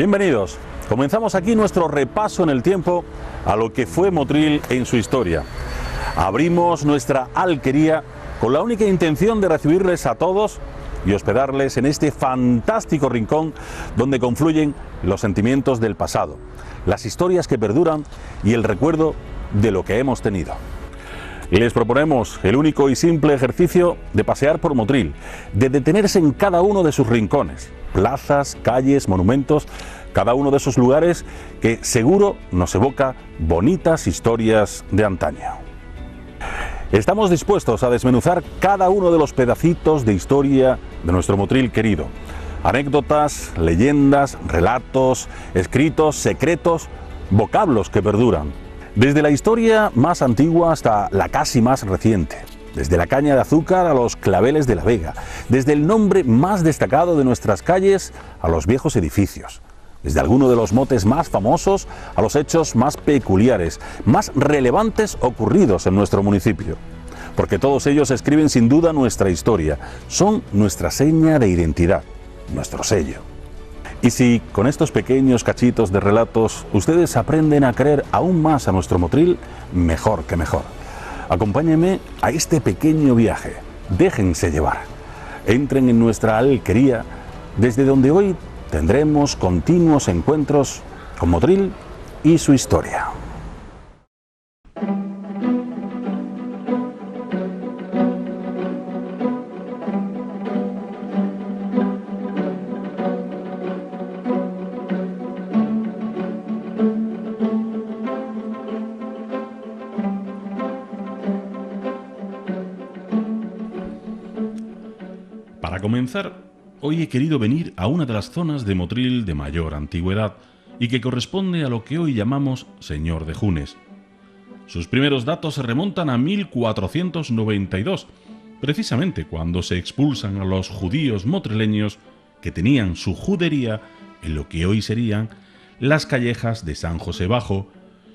Bienvenidos. Comenzamos aquí nuestro repaso en el tiempo a lo que fue Motril en su historia. Abrimos nuestra alquería con la única intención de recibirles a todos y hospedarles en este fantástico rincón donde confluyen los sentimientos del pasado, las historias que perduran y el recuerdo de lo que hemos tenido. Les proponemos el único y simple ejercicio de pasear por Motril, de detenerse en cada uno de sus rincones, plazas, calles, monumentos, cada uno de esos lugares que seguro nos evoca bonitas historias de antaño. Estamos dispuestos a desmenuzar cada uno de los pedacitos de historia de nuestro Motril querido. Anécdotas, leyendas, relatos, escritos, secretos, vocablos que perduran. Desde la historia más antigua hasta la casi más reciente. Desde la caña de azúcar a los claveles de la Vega. Desde el nombre más destacado de nuestras calles a los viejos edificios. Desde alguno de los motes más famosos a los hechos más peculiares, más relevantes ocurridos en nuestro municipio. Porque todos ellos escriben sin duda nuestra historia. Son nuestra seña de identidad, nuestro sello. Y si con estos pequeños cachitos de relatos ustedes aprenden a querer aún más a nuestro Motril, mejor que mejor. Acompáñenme a este pequeño viaje. Déjense llevar. Entren en nuestra alquería, desde donde hoy tendremos continuos encuentros con Motril y su historia. Para comenzar, hoy he querido venir a una de las zonas de Motril de mayor antigüedad y que corresponde a lo que hoy llamamos Señor de Junes. Sus primeros datos se remontan a 1492, precisamente cuando se expulsan a los judíos motrileños que tenían su judería en lo que hoy serían las callejas de San José Bajo,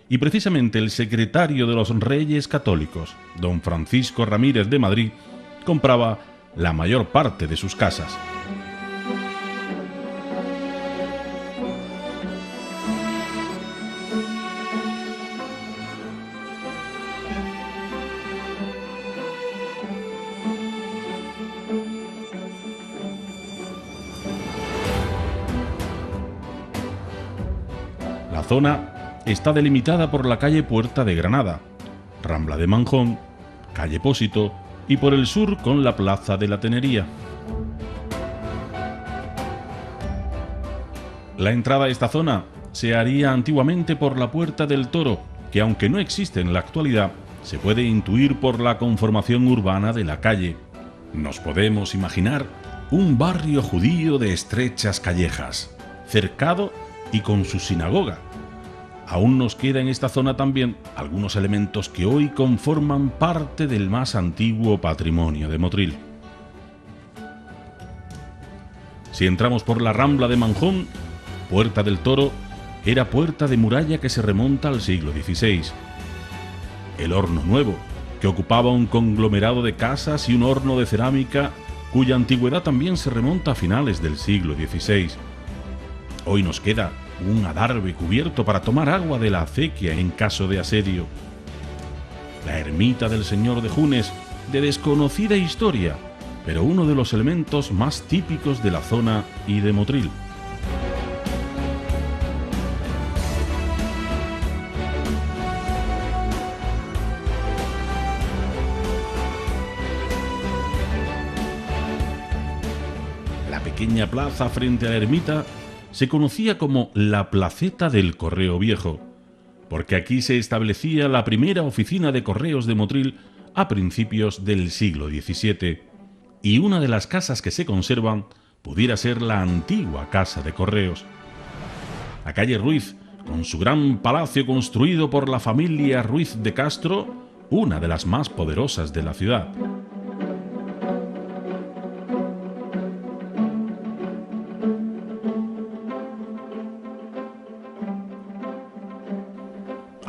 y precisamente el secretario de los Reyes Católicos, don Francisco Ramírez de Madrid, compraba la mayor parte de sus casas. La zona está delimitada por la calle Puerta de Granada, Rambla de Manjón, calle Pósito y por el sur con la Plaza de la Tenería. La entrada a esta zona se haría antiguamente por la Puerta del Toro, que aunque no existe en la actualidad, se puede intuir por la conformación urbana de la calle. Nos podemos imaginar un barrio judío de estrechas callejas, cercado y con su sinagoga. Aún nos queda en esta zona también algunos elementos que hoy conforman parte del más antiguo patrimonio de Motril. Si entramos por la Rambla de Manjón, Puerta del Toro era puerta de muralla que se remonta al siglo XVI. El Horno Nuevo, que ocupaba un conglomerado de casas y un horno de cerámica cuya antigüedad también se remonta a finales del siglo XVI. Hoy nos queda un adarve cubierto para tomar agua de la acequia en caso de asedio. La ermita del Señor de Junes, de desconocida historia, pero uno de los elementos más típicos de la zona y de Motril. La pequeña plaza frente a la ermita se conocía como la Placeta del Correo Viejo, porque aquí se establecía la primera oficina de correos de Motril a principios del siglo XVII, y una de las casas que se conservan pudiera ser la antigua Casa de Correos. La calle Ruiz, con su gran palacio construido por la familia Ruiz de Castro, una de las más poderosas de la ciudad.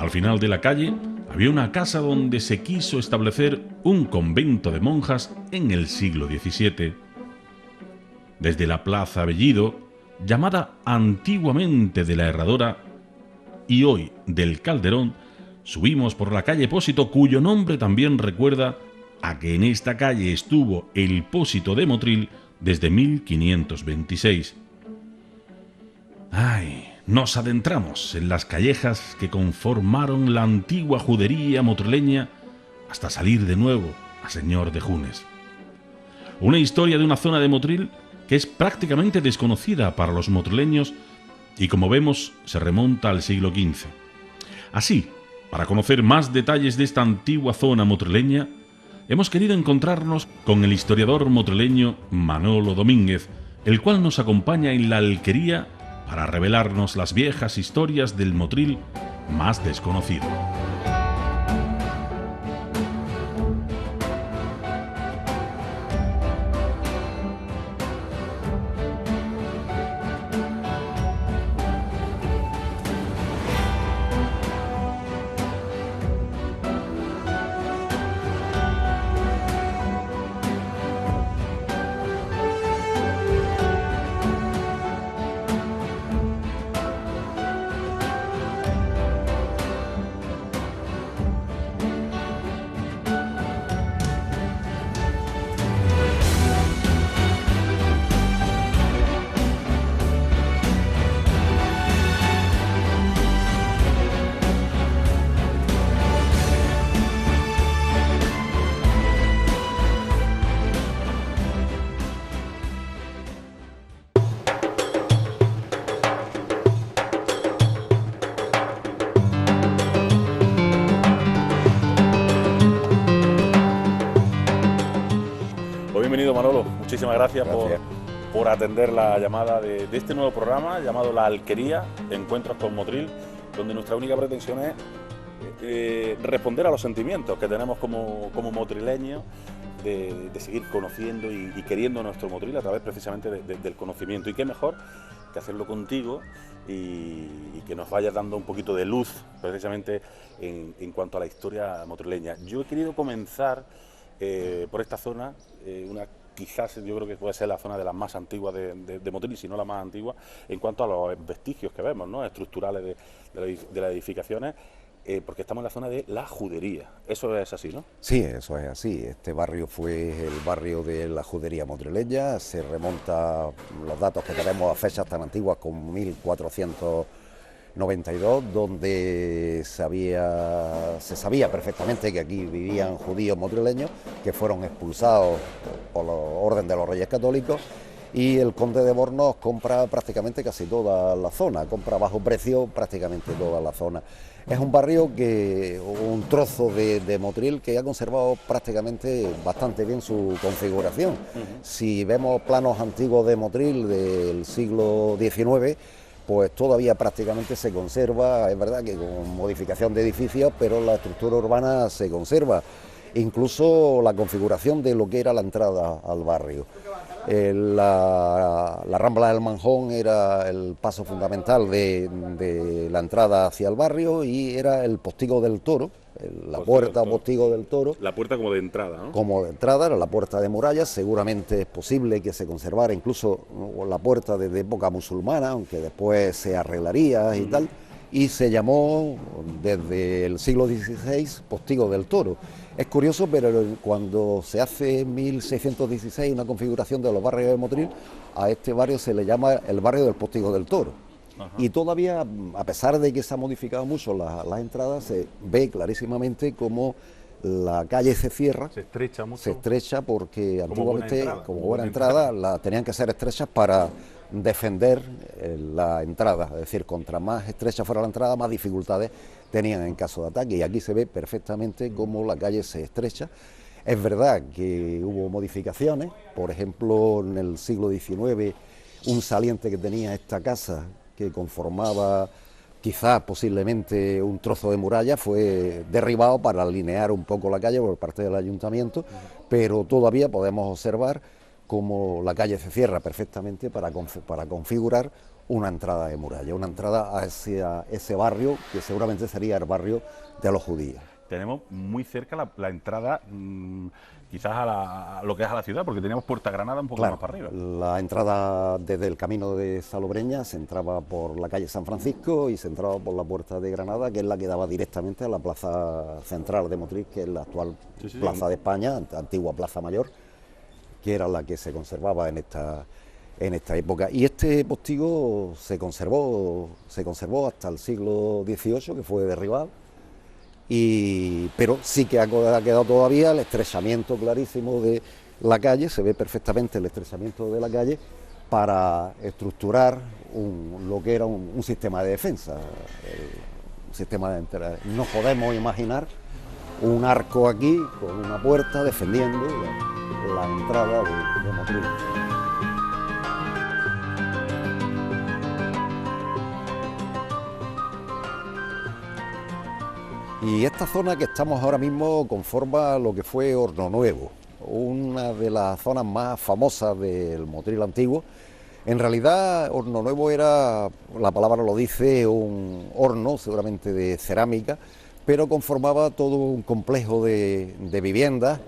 Al final de la calle había una casa donde se quiso establecer un convento de monjas en el siglo XVII. Desde la Plaza Bellido llamada antiguamente de la Herradora y hoy del Calderón, subimos por la calle Pósito, cuyo nombre también recuerda a que en esta calle estuvo el Pósito de Motril desde 1526. ¡Ay! Nos adentramos en las callejas que conformaron la antigua judería motrileña hasta salir de nuevo a Señor de Junes. Una historia de una zona de Motril que es prácticamente desconocida para los motrileños y, como vemos, se remonta al siglo XV. Así, para conocer más detalles de esta antigua zona motrileña, hemos querido encontrarnos con el historiador motrileño Manolo Domínguez, el cual nos acompaña en la alquería para revelarnos las viejas historias del Motril más desconocido. Bienvenido, Manolo. Muchísimas gracias. Por atender la llamada de este nuevo programa llamado La Alquería, Encuentros con Motril, donde nuestra única pretensión es responder a los sentimientos que tenemos como motrileños de seguir conociendo y queriendo nuestro Motril a través precisamente del conocimiento. Y qué mejor que hacerlo contigo y que nos vayas dando un poquito de luz precisamente en cuanto a la historia motrileña. Yo he querido comenzar por esta zona, quizás yo creo que puede ser la zona de las más antiguas de Motril, si no la más antigua, en cuanto a los vestigios que vemos, ¿no?, estructurales de las edificaciones, porque estamos en la zona de la judería. Eso es así, ¿no? Sí, eso es así. Este barrio fue el barrio de la judería motrileña. Se remonta los datos que tenemos a fechas tan antiguas como 1492, donde se sabía perfectamente que aquí vivían judíos motrileños que fueron expulsados por la orden de los Reyes Católicos, y el conde de Bornos compra prácticamente casi toda la zona, compra a bajo precio prácticamente toda la zona. Es un barrio un trozo de Motril que ha conservado prácticamente bastante bien su configuración. Si vemos planos antiguos de Motril del siglo XIX, pues todavía prácticamente se conserva, es verdad que con modificación de edificios, pero la estructura urbana se conserva, incluso la configuración de lo que era la entrada al barrio. La Rambla del Manjón era el paso fundamental de la entrada hacia el barrio, y era el Postigo del Toro, la puerta o Postigo del Toro. La puerta como de entrada, ¿no? Como de entrada, era la puerta de muralla. Seguramente es posible que se conservara incluso la puerta desde época musulmana, aunque después se arreglaría y tal, y se llamó desde el siglo XVI Postigo del Toro. Es curioso, pero cuando se hace en 1616 una configuración de los barrios de Motril, a este barrio se le llama el barrio del Postigo del Toro. Ajá. Y todavía, a pesar de que se han modificado mucho las entradas, se ve clarísimamente como la calle se cierra. Se estrecha mucho. Se estrecha porque antiguamente, como buena entrada, tenían que ser estrechas para defender la entrada. Es decir, contra más estrecha fuera la entrada, más dificultades tenían en caso de ataque, y aquí se ve perfectamente cómo la calle se estrecha. Es verdad que hubo modificaciones, por ejemplo, en el siglo XIX, un saliente que tenía esta casa, que conformaba quizás posiblemente un trozo de muralla, fue derribado para alinear un poco la calle por parte del ayuntamiento, pero todavía podemos observar cómo la calle se cierra perfectamente para configurar una entrada de muralla, una entrada hacia ese barrio que seguramente sería el barrio de los judíos. tenemos muy cerca la entrada, quizás a lo que es a la ciudad, porque teníamos Puerta Granada un poco más para arriba. La entrada desde el camino de Salobreña se entraba por la calle San Francisco y se entraba por la Puerta de Granada, que es la que daba directamente a la plaza central de Motril, que es la actual Plaza de España, antigua Plaza Mayor, que era la que se conservaba en esta época. Y este postigo se conservó hasta el siglo XVIII, que fue derribado. Pero sí que ha quedado todavía el estrechamiento clarísimo de la calle, se ve perfectamente el estrechamiento de la calle para estructurar lo que era un sistema de defensa, no podemos imaginar un arco aquí con una puerta defendiendo la entrada de Motril. Y esta zona que estamos ahora mismo conforma lo que fue Horno Nuevo, una de las zonas más famosas del Motril antiguo. En realidad, Horno Nuevo era, la palabra lo dice, un horno seguramente de cerámica, pero conformaba todo un complejo de viviendas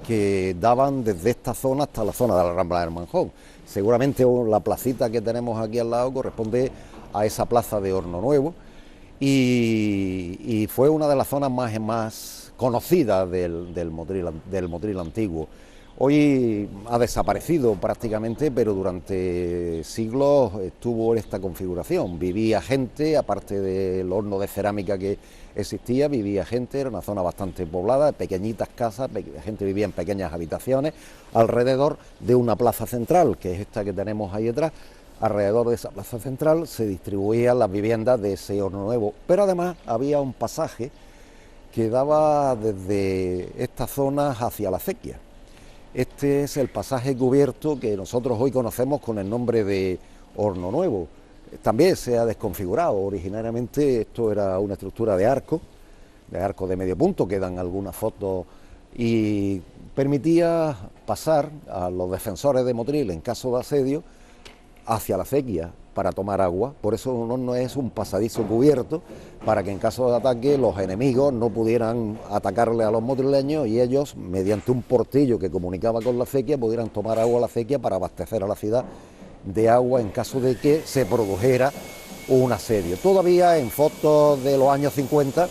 que daban desde esta zona hasta la zona de la Rambla del Manjón. Seguramente la placita que tenemos aquí al lado corresponde a esa plaza de Horno Nuevo. Y fue una de las zonas más conocidas del Motril antiguo. Hoy ha desaparecido prácticamente, pero durante siglos estuvo en esta configuración. Vivía gente, aparte del horno de cerámica que existía, vivía gente, era una zona bastante poblada, pequeñitas casas, la gente vivía en pequeñas habitaciones, alrededor de una plaza central, que es esta que tenemos ahí detrás. Alrededor de esa plaza central se distribuían las viviendas de ese Horno Nuevo, pero además había un pasaje que daba desde estas zonas hacia la acequia. Este es el pasaje cubierto que nosotros hoy conocemos con el nombre de Horno Nuevo. También se ha desconfigurado. Originariamente esto era una estructura de arco de medio punto, quedan algunas fotos, y permitía pasar a los defensores de Motril en caso de asedio hacia la acequia para tomar agua. Por eso no es un pasadizo cubierto, para que en caso de ataque los enemigos no pudieran atacarle a los motrileños y ellos, mediante un portillo que comunicaba con la acequia, pudieran tomar agua a la acequia para abastecer a la ciudad de agua en caso de que se produjera un asedio. Todavía en fotos de los años 50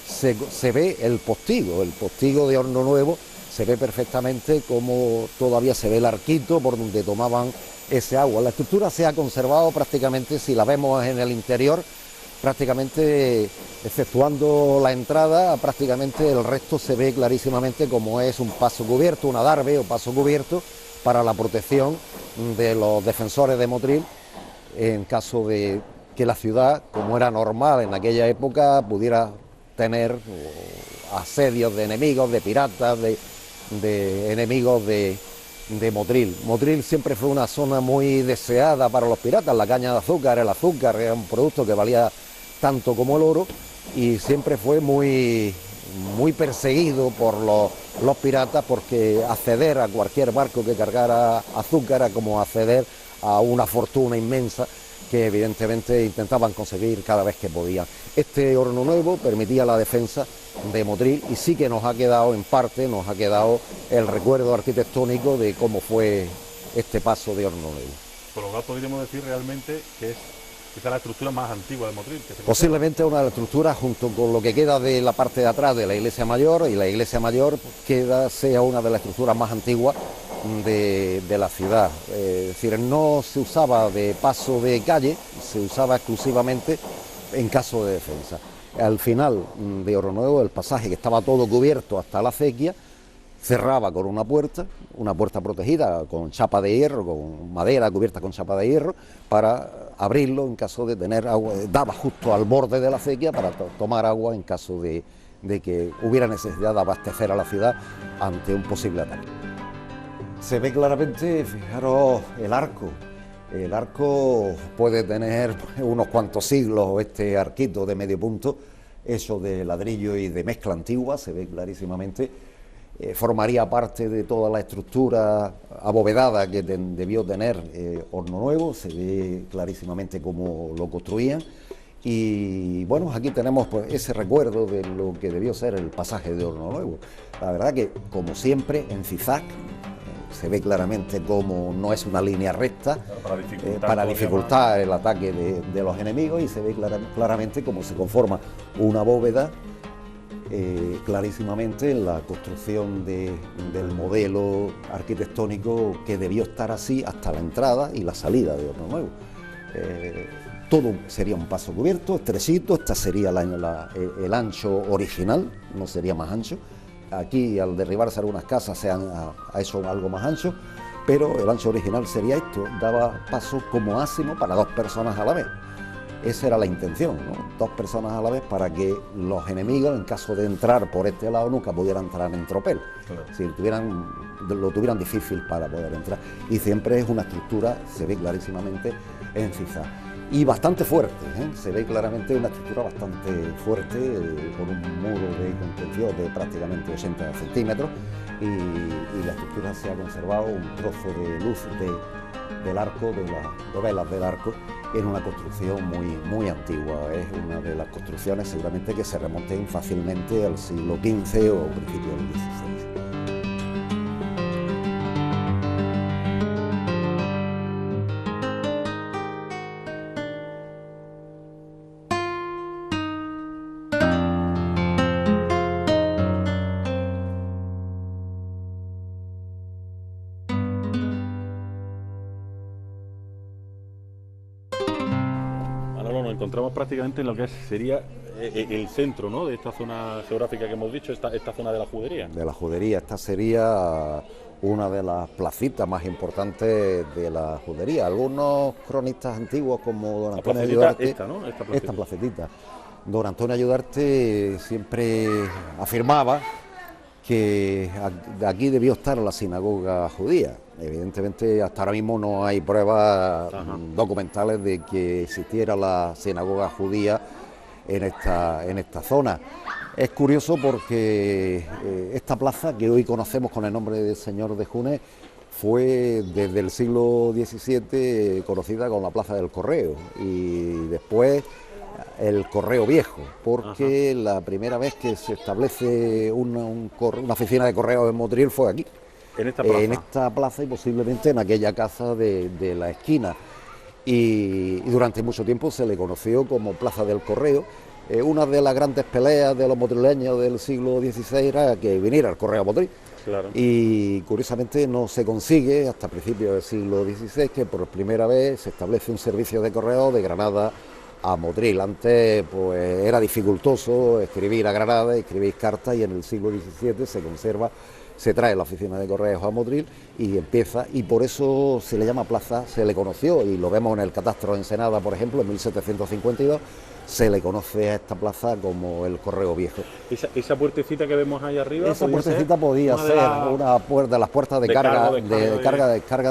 se ve el postigo de Horno Nuevo, se ve perfectamente como todavía se ve el arquito por donde tomaban ese agua. La estructura se ha conservado prácticamente, si la vemos en el interior, prácticamente, exceptuando la entrada, prácticamente el resto se ve clarísimamente como es un paso cubierto, un adarve o paso cubierto para la protección de los defensores de Motril en caso de que la ciudad, como era normal en aquella época, pudiera tener asedios de enemigos, de piratas, de enemigos de Motril. Motril siempre fue una zona muy deseada para los piratas. La caña de azúcar, el azúcar era un producto que valía tanto como el oro y siempre fue muy perseguido por los piratas, porque acceder a cualquier barco que cargara azúcar era como acceder a una fortuna inmensa que evidentemente intentaban conseguir cada vez que podían. Este Horno Nuevo permitía la defensa de Motril y sí que nos ha quedado, en parte, nos ha quedado el recuerdo arquitectónico de cómo fue este paso de Horno Nuevo. Por lo cual podríamos decir realmente que es quizá la estructura más antigua de Motril. Posiblemente una de las estructuras, junto con lo que queda de la parte de atrás de la iglesia mayor, y la iglesia mayor sea una de las estructuras más antiguas de la ciudad. Es decir, no se usaba de paso de calle, se usaba exclusivamente en caso de defensa. Al final de Horno Nuevo, el pasaje, que estaba todo cubierto hasta la acequia, cerraba con una puerta protegida con chapa de hierro, con madera cubierta con chapa de hierro, para abrirlo en caso de tener agua. Daba justo al borde de la acequia para tomar agua en caso de que hubiera necesidad de abastecer a la ciudad ante un posible ataque. Se ve claramente, fijaros, el arco. El arco puede tener unos cuantos siglos, este arquito de medio punto, hecho de ladrillo y de mezcla antigua, se ve clarísimamente. Formaría parte de toda la estructura abovedada que debió tener Horno Nuevo, se ve clarísimamente cómo lo construían. Y bueno, aquí tenemos pues ese recuerdo de lo que debió ser el pasaje de Horno Nuevo. La verdad que, como siempre, en zigzag, se ve claramente como no es una línea recta para dificultar el ataque de los enemigos, y se ve claramente cómo se conforma una bóveda clarísimamente en la construcción del modelo arquitectónico que debió estar así hasta la entrada y la salida de Horno Nuevo. Todo sería un paso cubierto, estrechito, este sería el ancho original, no sería más ancho. Aquí, al derribarse algunas casas, se han hecho algo más ancho, pero el ancho original sería esto, daba paso como máximo para 2 personas a la vez. Esa era la intención, ¿no? 2 personas a la vez, para que los enemigos, en caso de entrar por este lado, nunca pudieran entrar en tropel. Claro. Si lo tuvieran difícil para poder entrar. Y siempre es una estructura, se ve clarísimamente, en zigzag. Y bastante fuerte, se ve claramente una estructura bastante fuerte, con un muro de contención de prácticamente 80 centímetros, y la estructura se ha conservado un trozo de luz del arco, de las dovelas del arco, en una construcción muy antigua. Es una de las construcciones seguramente que se remonten fácilmente al siglo XV o principios del XVI. Nos encontramos prácticamente en lo que sería el centro, ¿no?, de esta zona geográfica que hemos dicho, esta zona de la Judería. De la Judería, esta sería una de las placitas más importantes de la Judería. Algunos cronistas antiguos, como don Antonio Ayudarte, esta placetita. Don Antonio Ayudarte siempre afirmaba que aquí debió estar la sinagoga judía. Evidentemente, hasta ahora mismo no hay pruebas documentales de que existiera la sinagoga judía en esta zona. Es curioso porque esta plaza, que hoy conocemos con el nombre del Señor de Junes, fue desde el siglo XVII conocida como la Plaza del Correo, y después el Correo Viejo, porque la primera vez que se establece una oficina de correos en Motril fue aquí, en esta plaza, y posiblemente en aquella casa de la esquina, y durante mucho tiempo se le conoció como Plaza del Correo. Una de las grandes peleas de los motrileños del siglo XVI era que viniera el correo a Motril. Claro. Y curiosamente no se consigue hasta principios del siglo XVI que por primera vez se establece un servicio de correo de Granada a Motril. Antes pues era dificultoso escribir a Granada, escribir cartas, y en el siglo XVII se conserva, se trae la oficina de correos a Motril y empieza, y por eso se le llama plaza, se le conoció, y lo vemos en el catastro de Ensenada, por ejemplo, en 1752, se le conoce a esta plaza como el Correo Viejo. Esa puertecita que vemos ahí arriba, esa puertecita podía ser una de las puertas de carga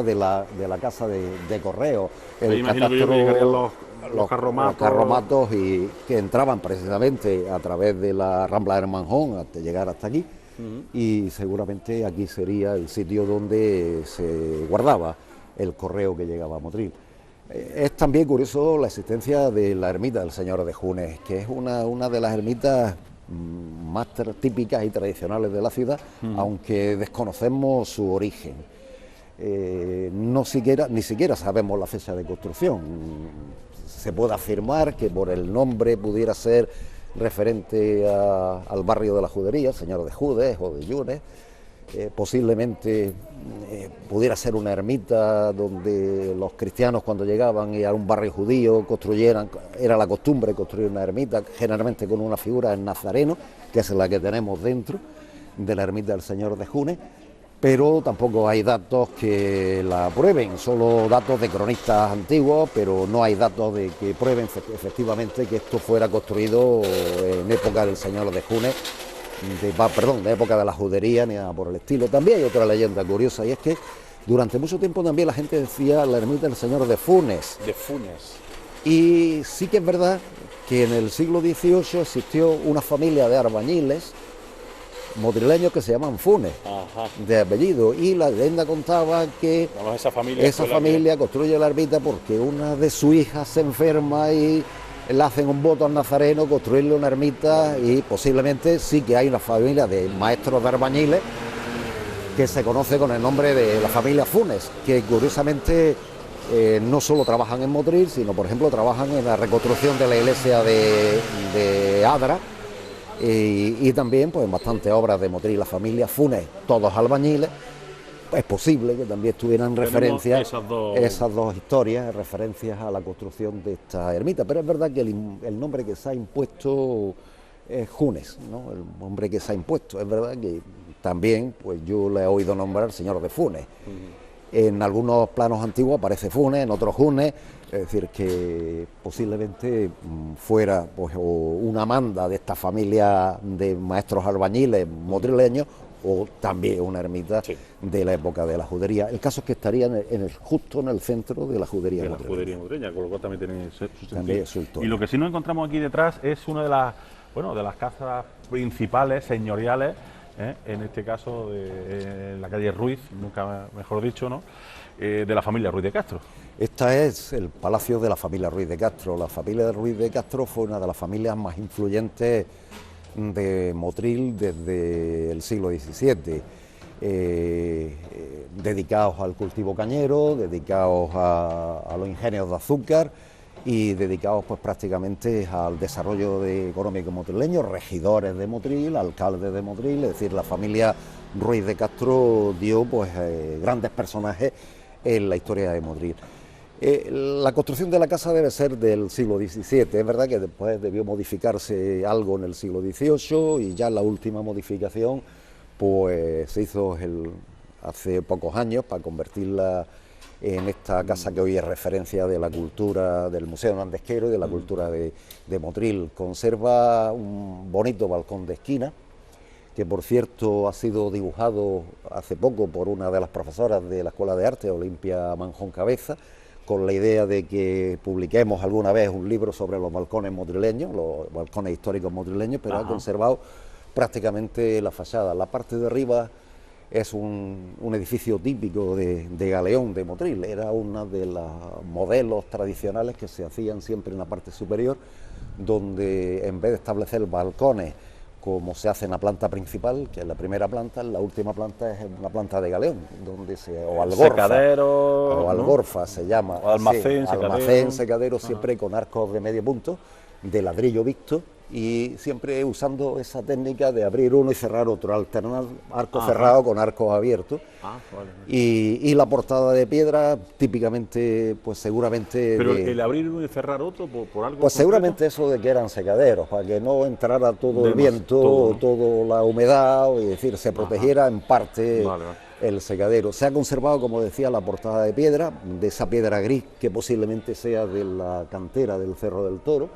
de la casa de correo. El catastro, los carromatos, y que entraban precisamente a través de la Rambla del Manjón hasta llegar hasta aquí. Y seguramente aquí sería el sitio donde se guardaba el correo que llegaba a Motril. Es también curioso la existencia de la ermita del Señor de Junes, que es una de las ermitas más típicas y tradicionales de la ciudad, aunque desconocemos su origen. Ni siquiera sabemos la fecha de construcción. Se puede afirmar que por el nombre pudiera ser referente al barrio de la Judería, Señor de Judes o de Yunes. Posiblemente pudiera ser una ermita donde los cristianos, cuando llegaban y a un barrio judío, era la costumbre construir una ermita, generalmente con una figura del Nazareno, que es la que tenemos dentro de la ermita del Señor de Junes, pero tampoco hay datos que la prueben, solo datos de cronistas antiguos, pero no hay datos de que prueben efectivamente que esto fuera construido en época del Señor de Junes, de época de la Judería, ni nada por el estilo. También hay otra leyenda curiosa, y es que durante mucho tiempo también la gente decía la ermita del Señor de Funes. De Funes. Y sí que es verdad que en el siglo XVIII existió una familia de albañiles motrileños que se llaman Funes, de apellido, y la leyenda contaba que esa familia construye la ermita porque una de sus hijas se enferma y le hacen un voto al nazareno, construirle una ermita y posiblemente sí que hay una familia de maestros de albañiles que se conoce con el nombre de la familia Funes, que curiosamente no solo trabajan en Motril, sino por ejemplo trabajan en la reconstrucción de la iglesia de Adra y también pues en bastantes obras de Motril, la familia Funes, todos albañiles. Es posible que también tuvieran referencias esas dos historias, referencias a la construcción de esta ermita, pero es verdad que el nombre que se ha impuesto es Funes, ¿no? El nombre que se ha impuesto, es verdad que también pues yo le he oído nombrar señor de Funes. En algunos planos antiguos aparece Funes, en otros Junes, es decir, que posiblemente fuera pues, o una manda de esta familia de maestros albañiles motrileños o también una ermita de la época de la judería. El caso es que estaría justo en el centro de la judería motreña, con lo cual también tiene su también sentido. Y lo que sí nos encontramos aquí detrás es una de las casas principales, señoriales, en este caso en la calle Ruiz, nunca mejor dicho, ¿no? De la familia Ruiz de Castro. Este es el palacio de la familia Ruiz de Castro. La familia de Ruiz de Castro fue una de las familias más influyentes de Motril desde el siglo XVII, dedicados al cultivo cañero, dedicados a los ingenios de azúcar y dedicados pues prácticamente al desarrollo económico motrileño, regidores de Motril, alcaldes de Motril, es decir, la familia Ruiz de Castro dio pues grandes personajes en la historia de Motril. La construcción de la casa debe ser del siglo XVII, es verdad que después debió modificarse algo en el siglo XVIII y ya la última modificación pues se hizo hace pocos años para convertirla en esta casa que hoy es referencia de la cultura del Museo Nandesquero y de la cultura de Motril. Conserva un bonito balcón de esquina, que por cierto ha sido dibujado hace poco por una de las profesoras de la Escuela de Arte, Olimpia Manjón Cabeza, con la idea de que publiquemos alguna vez un libro sobre los balcones motrileños, los balcones históricos motrileños, pero ha conservado prácticamente la fachada. La parte de arriba es un edificio típico de Galeón, de Motril, era uno de los modelos tradicionales que se hacían siempre en la parte superior, donde en vez de establecer balcones como se hace en la planta principal, que es la primera planta, la última planta es una planta de Galeón, donde o algorfa, secadero, o algorfa, ¿no? Se llama, o almacén, sí, secadero. Almacén, secadero, siempre con arcos de medio punto, de ladrillo visto, y siempre usando esa técnica de abrir uno y cerrar otro, alternar arco cerrado con arcos abiertos. Y la portada de piedra, típicamente, pues seguramente... Pero el abrir uno y cerrar otro, por algo... Pues seguramente eso de que eran secaderos, para que no entrara todo el viento, toda la humedad, y decir, se protegiera en parte el secadero. Se ha conservado, como decía, la portada de piedra, de esa piedra gris, que posiblemente sea de la cantera del Cerro del Toro.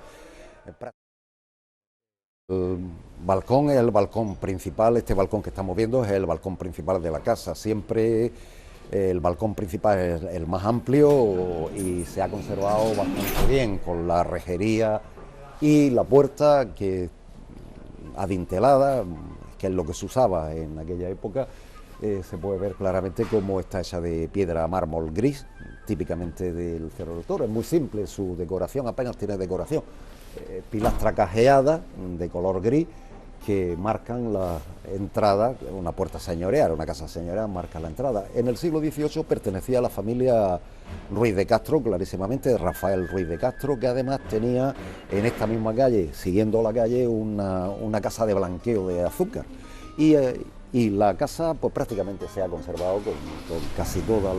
El balcón es el balcón principal, este balcón que estamos viendo es el balcón principal de la casa. Siempre el balcón principal es el más amplio y se ha conservado bastante bien, con la rejería y la puerta que adintelada, que es lo que se usaba en aquella época. Se puede ver claramente cómo está hecha de piedra mármol gris, típicamente del Cerro del Toro. Es muy simple su decoración, apenas tiene decoración. Pilastra cajeada de color gris que marcan la entrada, una puerta señorial, una casa señorial marca la entrada. En el siglo XVIII pertenecía a la familia Ruiz de Castro, clarísimamente, Rafael Ruiz de Castro, que además tenía en esta misma calle, siguiendo la calle, una casa de blanqueo de azúcar. Y la casa pues prácticamente se ha conservado con casi todas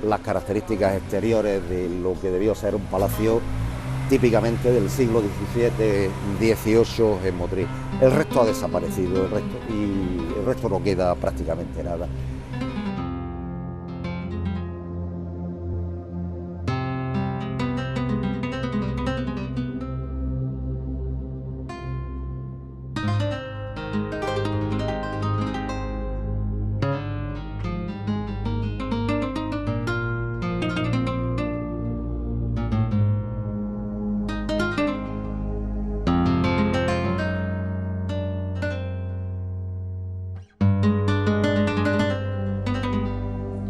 las características exteriores de lo que debió ser un palacio típicamente del siglo XVII-XVIII en Motril. El resto ha desaparecido, el resto no queda prácticamente nada.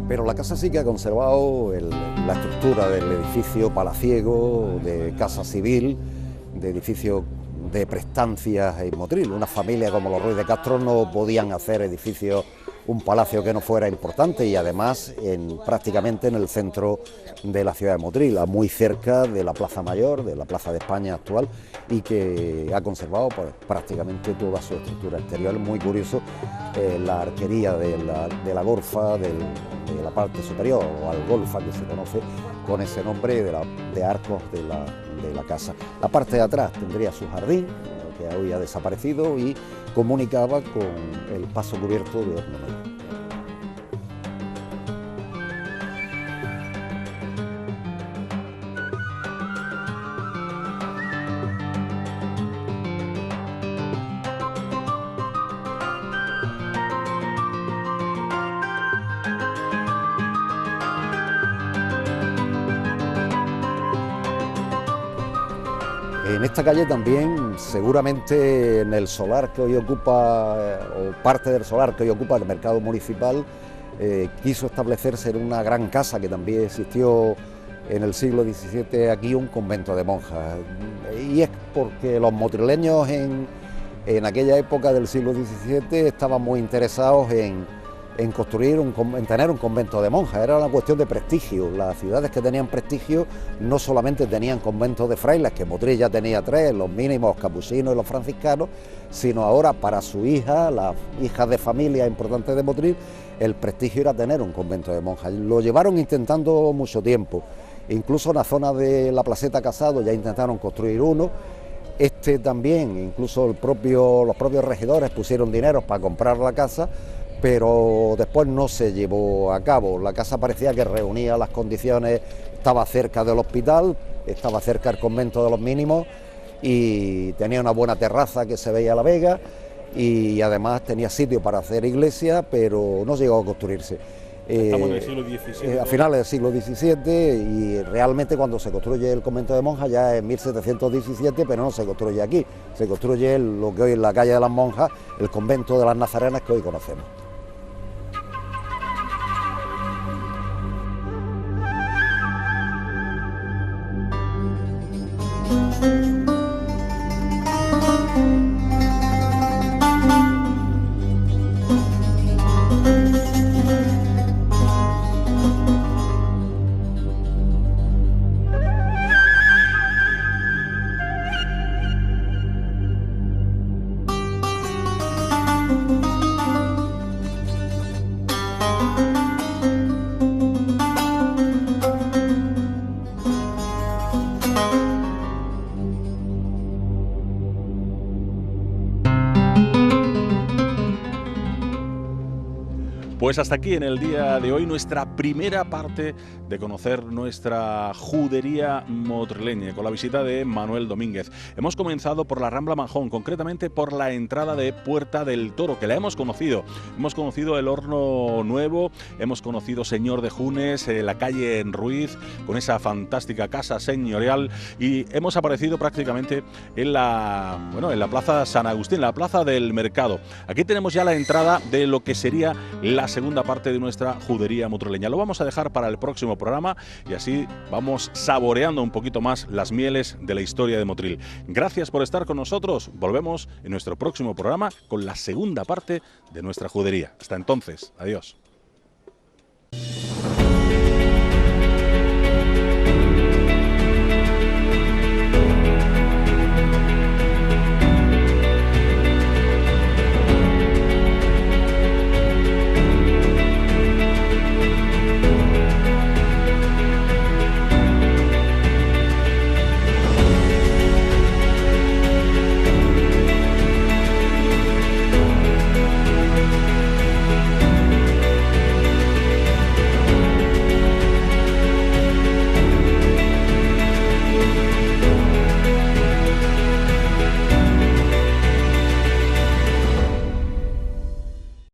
Pero la casa sí que ha conservado la estructura del edificio palaciego, de casa civil, edificios de prestancias en Motril. Una familia como los Ruiz de Castro no podían hacer edificios, un palacio que no fuera importante, y además prácticamente en el centro de la ciudad de Motril, muy cerca de la Plaza Mayor, de la Plaza de España actual, y que ha conservado pues, prácticamente toda su estructura exterior. Muy curioso, la arquería de la gorfa, de la parte superior, o algolfa que se conoce con ese nombre, de arcos de la casa. La parte de atrás tendría su jardín, que hoy ha desaparecido, y comunicaba con el paso cubierto de Horno Nuevo. En esta calle también, seguramente en el solar que hoy ocupa, o parte del solar que hoy ocupa el mercado municipal, quiso establecerse en una gran casa que también existió en el siglo XVII aquí, un convento de monjas. Y es porque los motrileños en aquella época del siglo XVII estaban muy interesados en tener un convento de monjas. Era una cuestión de prestigio. Las ciudades que tenían prestigio no solamente tenían conventos de frailes, que Motril ya tenía 3, los mínimos, los capuchinos y los franciscanos, sino ahora para su hija, las hijas de familia importantes de Motril, el prestigio era tener un convento de monjas. Lo llevaron intentando mucho tiempo. Incluso en la zona de la Placeta Casado ya intentaron construir uno. También, incluso los propios regidores pusieron dinero para comprar la casa, pero después no se llevó a cabo. La casa parecía que reunía las condiciones, estaba cerca del hospital, estaba cerca del convento de los mínimos y tenía una buena terraza que se veía a la vega, y además tenía sitio para hacer iglesia, pero no llegó a construirse. Estamos en el siglo XVII. A finales del siglo XVII, y realmente cuando se construye el convento de monjas ya es 1717, pero no se construye aquí, se construye lo que hoy es la calle de las monjas, el convento de las Nazarenas que hoy conocemos. Pues hasta aquí en el día de hoy nuestra primera parte de conocer nuestra judería motrileña con la visita de Manuel Domínguez. Hemos comenzado por la Rambla Manjón, concretamente por la entrada de Puerta del Toro, que la hemos conocido. Hemos conocido el Horno Nuevo, hemos conocido Señor de Junes, la calle en Ruiz, con esa fantástica casa señorial, y hemos aparecido prácticamente en la Plaza San Agustín, la Plaza del Mercado. Aquí tenemos ya la entrada de lo que sería la segunda parte de nuestra judería motrileña. Lo vamos a dejar para el próximo programa y así vamos saboreando un poquito más las mieles de la historia de Motril. Gracias por estar con nosotros. Volvemos en nuestro próximo programa con la segunda parte de nuestra judería. Hasta entonces, adiós.